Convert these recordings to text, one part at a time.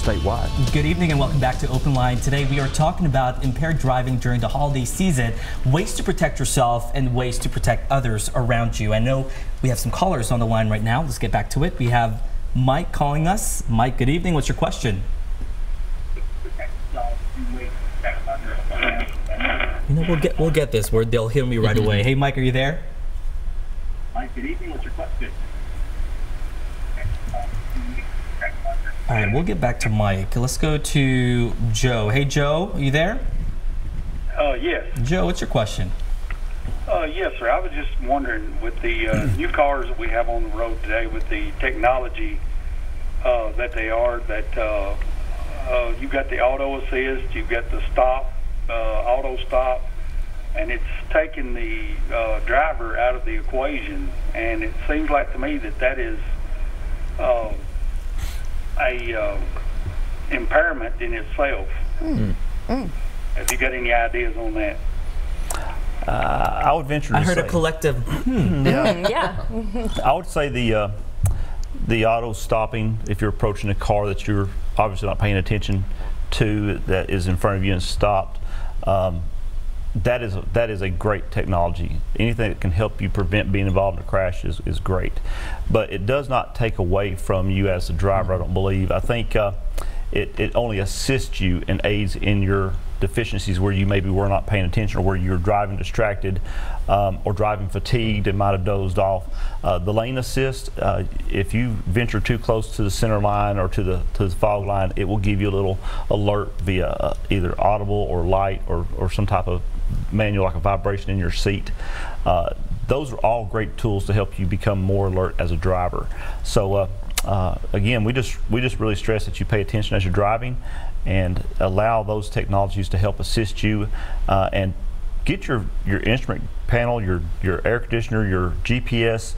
statewide. Good evening and welcome back to OpenLine. Today we are talking about impaired driving during the holiday season, ways to protect yourself and ways to protect others around you. I know we have some callers on the line right now. Let's get back to it. We have Mike calling us. Mike, good evening. What's your question? You know, we'll get this. They'll hear me right away. Hey, Mike, are you there? Mike, good evening. What's your question? All right, we'll get back to Mike. Let's go to Joe. Hey, Joe, are you there? Yes. Joe, what's your question? Yes, sir. I was just wondering, with the new cars that we have on the road today, with the technology that they are, that you've got the auto assist, you've got the stop, auto stop, and it's taking the driver out of the equation. And it seems like to me that that is a impairment in itself. Have you got any ideas on that? I would venture to say, I heard a collective. Yeah. I would say the auto stopping, if you're approaching a car that you're obviously not paying attention to, that is in front of you and stopped, that is a great technology. Anything that can help you prevent being involved in a crash is great. But it does not take away from you as a driver, I don't believe. I think it only assists you and aids in your deficiencies where you maybe were not paying attention, or where you're driving distracted or driving fatigued and might have dozed off. The lane assist, if you venture too close to the center line or to the fog line, it will give you a little alert via either audible or light or some type of manual, like a vibration in your seat. Those are all great tools to help you become more alert as a driver. So again, we just really stress that you pay attention as you're driving and allow those technologies to help assist you, and get your instrument panel, your air conditioner, your GPS,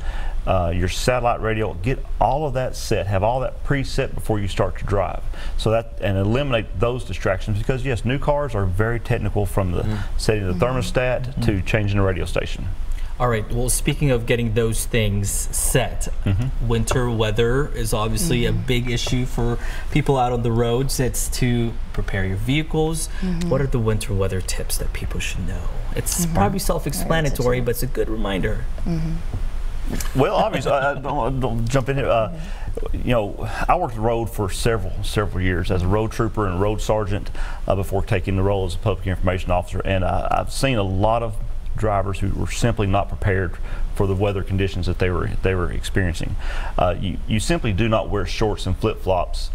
your satellite radio, get all of that set, have all that preset before you start to drive. So that, and eliminate those distractions, because yes, new cars are very technical, from the setting the thermostat to changing the radio station. All right, well, speaking of getting those things set, winter weather is obviously a big issue for people out on the roads. It's to prepare your vehicles. What are the winter weather tips that people should know? It's probably self-explanatory, but it's a good reminder. Well, obviously, don't jump in here. You know, I worked the road for several years as a road trooper and road sergeant before taking the role as a public information officer, and I've seen a lot of drivers who were simply not prepared for the weather conditions that they were experiencing. You simply do not wear shorts and flip-flops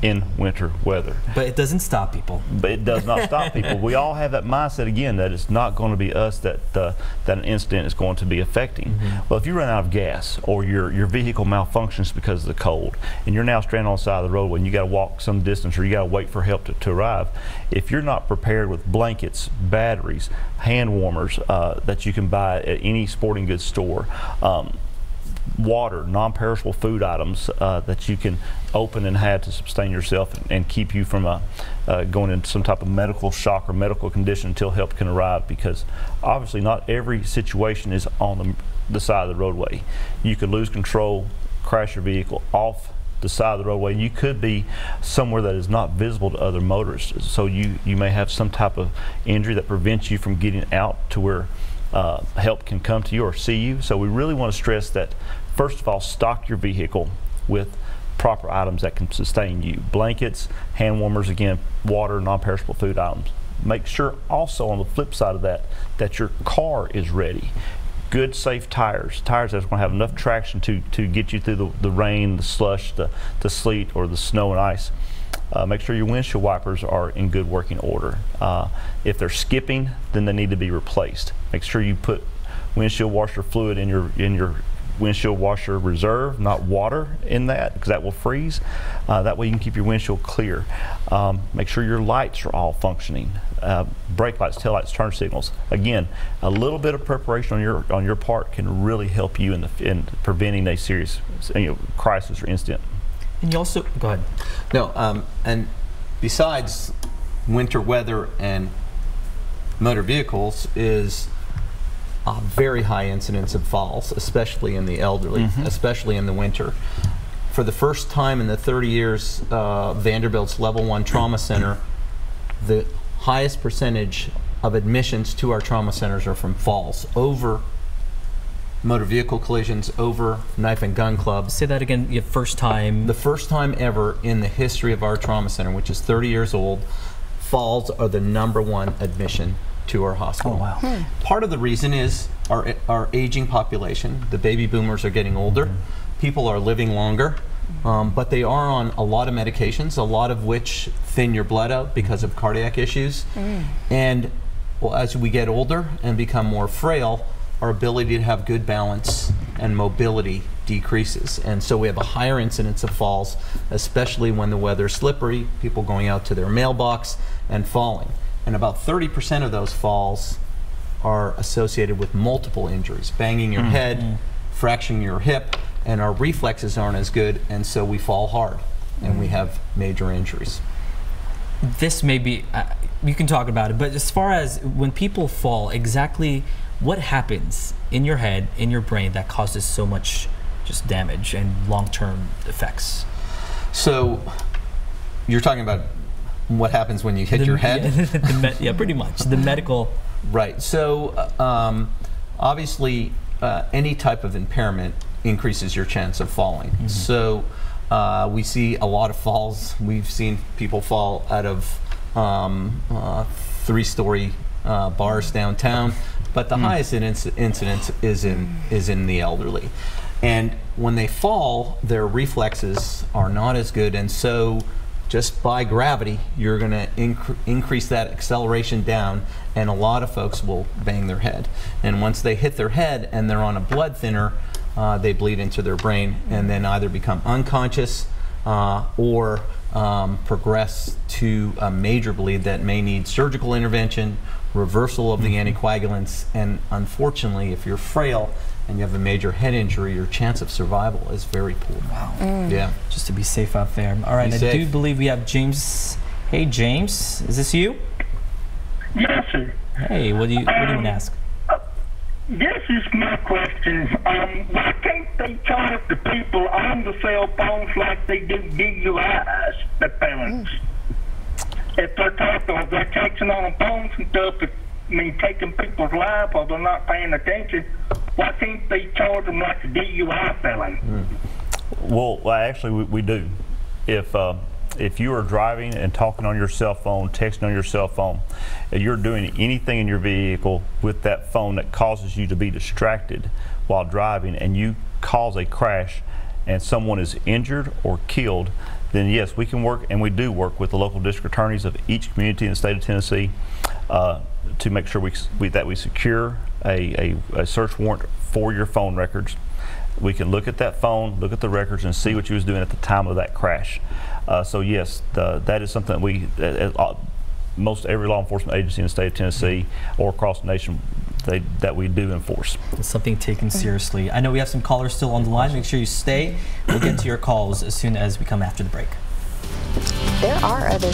in winter weather. But it doesn't stop people. But it does not stop people. We all have that mindset, again, that it's not going to be us that an incident is going to be affecting. Well, if you run out of gas, or your vehicle malfunctions because of the cold, and you're now stranded on the side of the roadway and you got to walk some distance, or you got to wait for help to arrive, if you're not prepared with blankets, batteries, hand warmers that you can buy at any sporting goods store, water, non-perishable food items that you can open and have to sustain yourself and keep you from going into some type of medical shock or medical condition until help can arrive, because obviously not every situation is on the side of the roadway. You could lose control, crash your vehicle off the side of the roadway. You could be somewhere that is not visible to other motorists, so you may have some type of injury that prevents you from getting out to where help can come to you or see you. So we really want to stress that, first of all, stock your vehicle with proper items that can sustain you. Blankets, hand warmers, again, water, non-perishable food items. Make sure also, on the flip side of that, that your car is ready. Good, safe tires that's going to have enough traction to get you through the rain, the slush, the sleet, or the snow and ice. Make sure your windshield wipers are in good working order. If they're skipping, then they need to be replaced. Make sure you put windshield washer fluid in your windshield washer reserve, not water in that, because that will freeze. That way you can keep your windshield clear. Make sure your lights are all functioning. Brake lights, tail lights, turn signals. Again, a little bit of preparation on your part can really help you in preventing a serious crisis or incident. And you also, go ahead. No, and besides winter weather and motor vehicles is a very high incidence of falls, especially in the elderly, especially in the winter. for the first time in the 30 years, Vanderbilt's Level 1 Trauma Center, the highest percentage of admissions to our trauma centers are from falls, over motor vehicle collisions, over knife and gun clubs. Say that again, your first time. The first time ever in the history of our trauma center, which is 30 years old, falls are the #1 admission to our hospital. Oh, wow. Part of the reason is our aging population. The baby boomers are getting older. People are living longer, but they are on a lot of medications, a lot of which thin your blood out because of cardiac issues. And well, as we get older and become more frail, our ability to have good balance and mobility decreases. And so we have a higher incidence of falls, especially when the weather's slippery, people going out to their mailbox and falling. And about 30% of those falls are associated with multiple injuries, banging your head, fracturing your hip, and our reflexes aren't as good, and so we fall hard and we have major injuries. This may be, you can talk about it, but as far as when people fall, exactly what happens in your head, in your brain, that causes so much just damage and long-term effects? So you're talking about what happens when you hit your head? Yeah, pretty much. The medical. Right. So obviously any type of impairment increases your chance of falling. So we see a lot of falls. We've seen people fall out of 3-story bars downtown, but the highest incidence is in the elderly. And when they fall, their reflexes are not as good, and so just by gravity, you're going to increase that acceleration down, and a lot of folks will bang their head. And once they hit their head and they're on a blood thinner, they bleed into their brain and then either become unconscious or progress to a major bleed that may need surgical intervention, reversal of the anticoagulants, and unfortunately, if you're frail and you have a major head injury, your chance of survival is very poor. Wow. Yeah. Just to be safe out there. All right, I do believe we have James. Hey, James, is this you? Yes, sir. Hey, what do you want to ask? This is my question. Why can't they charge the people on the cell phones like they do DUIs, the parents? If they're talking, if they're texting on the phones and stuff, taking people's lives while they're not paying attention, why can't they charge them like a DUI felon? Well, actually, we do. If you are driving and talking on your cell phone, texting on your cell phone, and you're doing anything in your vehicle with that phone that causes you to be distracted while driving, and you cause a crash and someone is injured or killed, then yes, we can work, and we do work with the local district attorneys of each community in the state of Tennessee to make sure that we secure a search warrant for your phone records. We can look at that phone, look at the records, and see what you was doing at the time of that crash. So yes, that is something that we, most every law enforcement agency in the state of Tennessee or across the nation, that we do enforce. It's something taken seriously. I know we have some callers still on the line. Make sure you stay. We'll get to your calls as soon as we come after the break. There are other